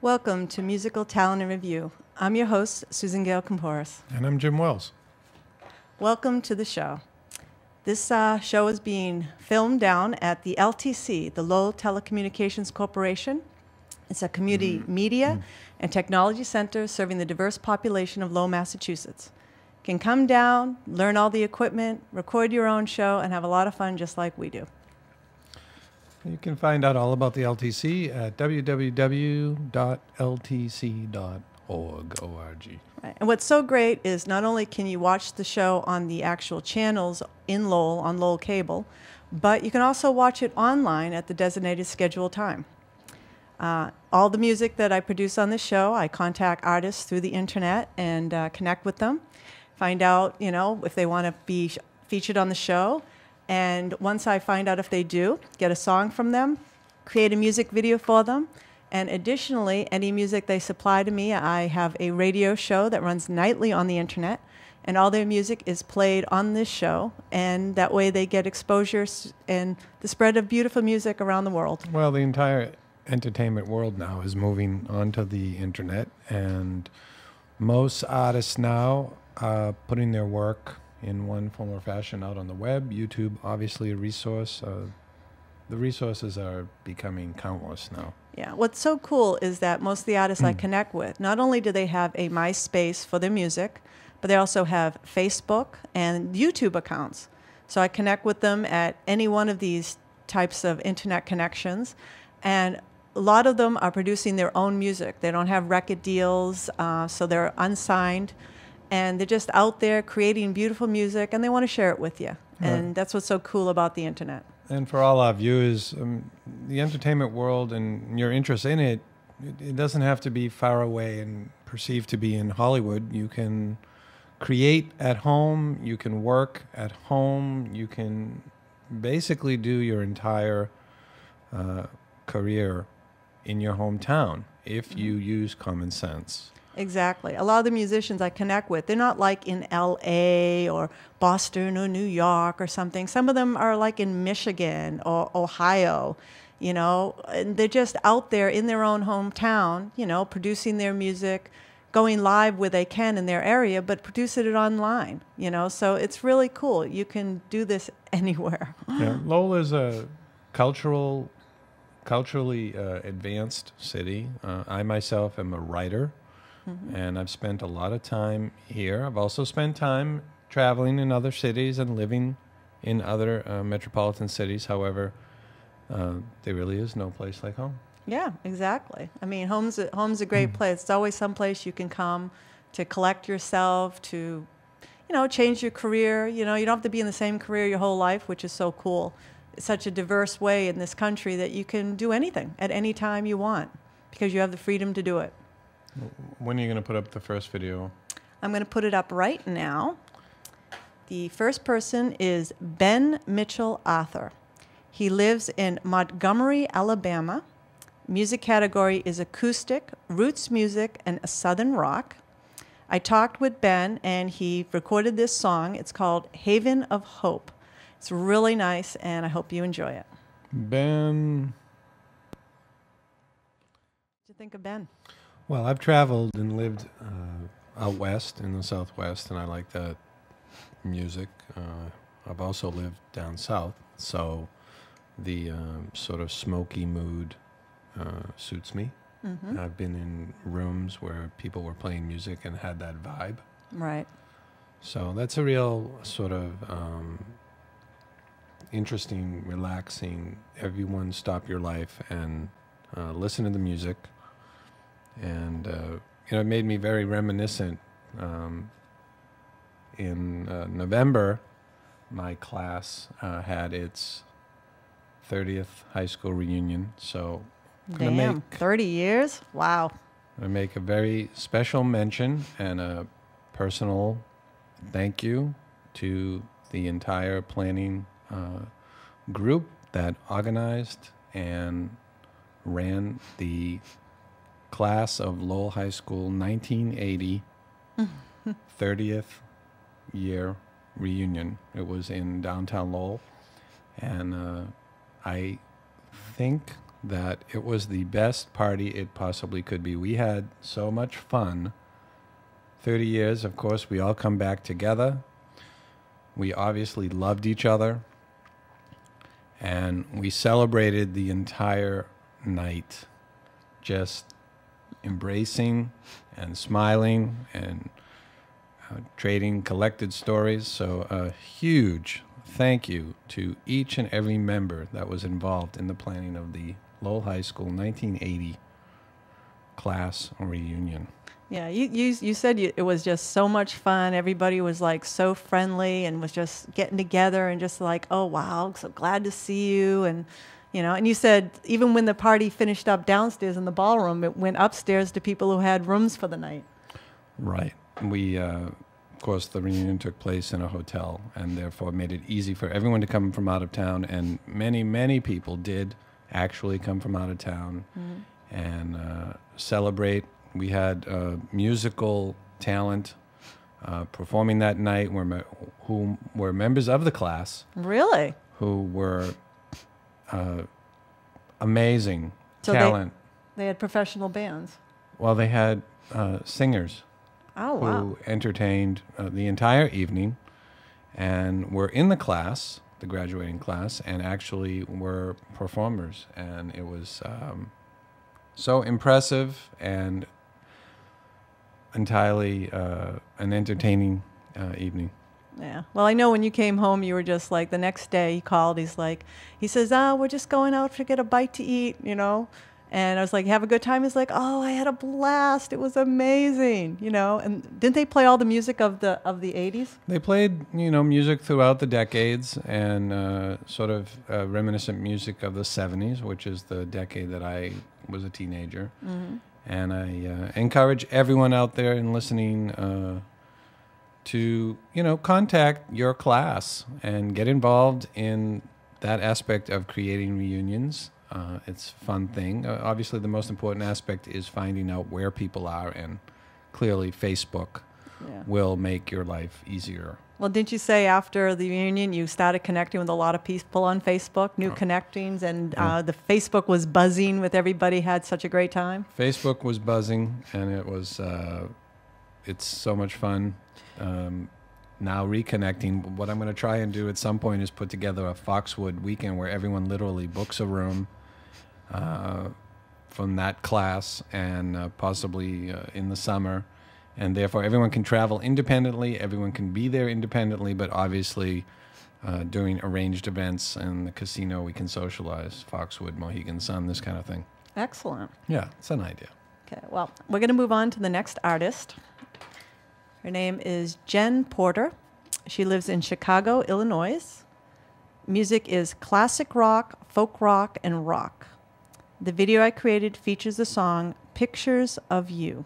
Welcome to Musical Talent in Review. I'm your host, Susan Gail Koumpouras. And I'm Jim Wells. Welcome to the show. This show is being filmed down at the LTC, the Lowell Telecommunications Corporation. It's a community media and technology center serving the diverse population of Lowell, Massachusetts. You can come down, learn all the equipment, record your own show, and have a lot of fun just like we do. You can find out all about the LTC at www.ltc.org. Right. And what's so great is not only can you watch the show on the actual channels in Lowell, on Lowell Cable, but you can also watch it online at the designated scheduled time. All the music that I produce on this show, I contact artists through the internet and connect with them, find out, if they want to be featured on the show. And once I find out if they do, get a song from them, create a music video for them. And additionally, any music they supply to me, I have a radio show that runs nightly on the internet. And all their music is played on this show. And that way they get exposure and the spread of beautiful music around the world. Well, the entire entertainment world now is moving onto the internet. And most artists now are putting their work in one form or fashion out on the web. YouTube, obviously a resource. The resources are becoming countless now. Yeah, what's so cool is that most of the artists I connect with, not only do they have a MySpace for their music, but they also have Facebook and YouTube accounts. So I connect with them at any one of these types of internet connections. And a lot of them are producing their own music. They don't have record deals, so they're unsigned. And they're just out there creating beautiful music, and they want to share it with you. And that's what's so cool about the internet. And for all our viewers, the entertainment world and your interest in it, it doesn't have to be far away and perceived to be in Hollywood. You can create at home, you can work at home, you can basically do your entire career in your hometown if you use common sense. Exactly. A lot of the musicians I connect with, they're not like in LA or Boston or New York or something. Some of them are like in Michigan or Ohio, and they're just out there in their own hometown, producing their music, going live where they can in their area, but producing it online, So it's really cool. You can do this anywhere. Yeah, Lowell is a culturally advanced city. I myself am a writer. And I've spent a lot of time here. I've also spent time traveling in other cities and living in other metropolitan cities. However, there really is no place like home. Yeah, exactly. I mean, home's a great place. It's always some place you can come to collect yourself, to, change your career. You don't have to be in the same career your whole life, which is so cool. It's such a diverse way in this country that you can do anything at any time you want because you have the freedom to do it. When are you going to put up the first video? I'm going to put it up right now. The first person is Ben Mitchell Arthur. He lives in Montgomery, Alabama. Music category is acoustic, roots music, and southern rock. I talked with Ben, and he recorded this song. It's called Haven of Hope. It's really nice, and I hope you enjoy it. Ben. What do you think of Ben? Well, I've traveled and lived out west in the Southwest, and I like that music. I've also lived down south, so the sort of smoky mood suits me. I've been in rooms where people were playing music and had that vibe. Right. So that's a real sort of interesting, relaxing, everyone stop your life and listen to the music. And, it made me very reminiscent. In November, my class had its 30th high school reunion. So I'm going to make 30 years? Wow. I make a very special mention and a personal thank you to the entire planning group that organized and ran the class of Lowell High School 1980 30th year reunion. It was in downtown Lowell, and I think that it was the best party it possibly could be. We had so much fun. 30 years, of course, we all come back together. We obviously loved each other. And we celebrated the entire night, just embracing and smiling and trading collected stories. So a huge thank you to each and every member that was involved in the planning of the Lowell High School 1980 class reunion. Yeah, you said it was just so much fun. Everybody was like so friendly and was just getting together and just like, oh wow, so glad to see you. And and you said even when the party finished up downstairs in the ballroom, it went upstairs to people who had rooms for the night. Right. We, of course, the reunion took place in a hotel, and therefore made it easy for everyone to come from out of town. And many, many people did actually come from out of town and celebrate. We had musical talent performing that night who were members of the class. Really? Who were amazing talent. They had professional bands. Well, they had singers who entertained the entire evening and were in the class, the graduating class, and actually were performers. And it was so impressive and entirely an entertaining evening. Yeah. Well, I know when you came home, you were just like, the next day he called, he says, we're just going out to get a bite to eat, And I was like, have a good time? He's like, oh, I had a blast. It was amazing, And didn't they play all the music of the 80s? They played, music throughout the decades and sort of reminiscent music of the 70s, which is the decade that I was a teenager. Mm-hmm. And I encourage everyone out there in listening to, contact your class and get involved in that aspect of creating reunions. It's a fun thing. Obviously, the most important aspect is finding out where people are, and clearly Facebook will make your life easier. Well, didn't you say after the reunion you started connecting with a lot of people on Facebook, new connectings, and the Facebook was buzzing with everybody had such a great time? Facebook was buzzing, and it was it's so much fun. Now reconnecting. What I'm going to try and do at some point is put together a Foxwood weekend where everyone literally books a room from that class, and possibly in the summer. And therefore, everyone can travel independently. Everyone can be there independently, but obviously, during arranged events in the casino, we can socialize. Foxwood, Mohegan Sun, this kind of thing. Excellent. Yeah, it's an idea. Okay, well, we're going to move on to the next artist. Her name is Jen Porter. She lives in Chicago, Illinois. Music is classic rock, folk rock, and rock. The video I created features the song Pictures of You.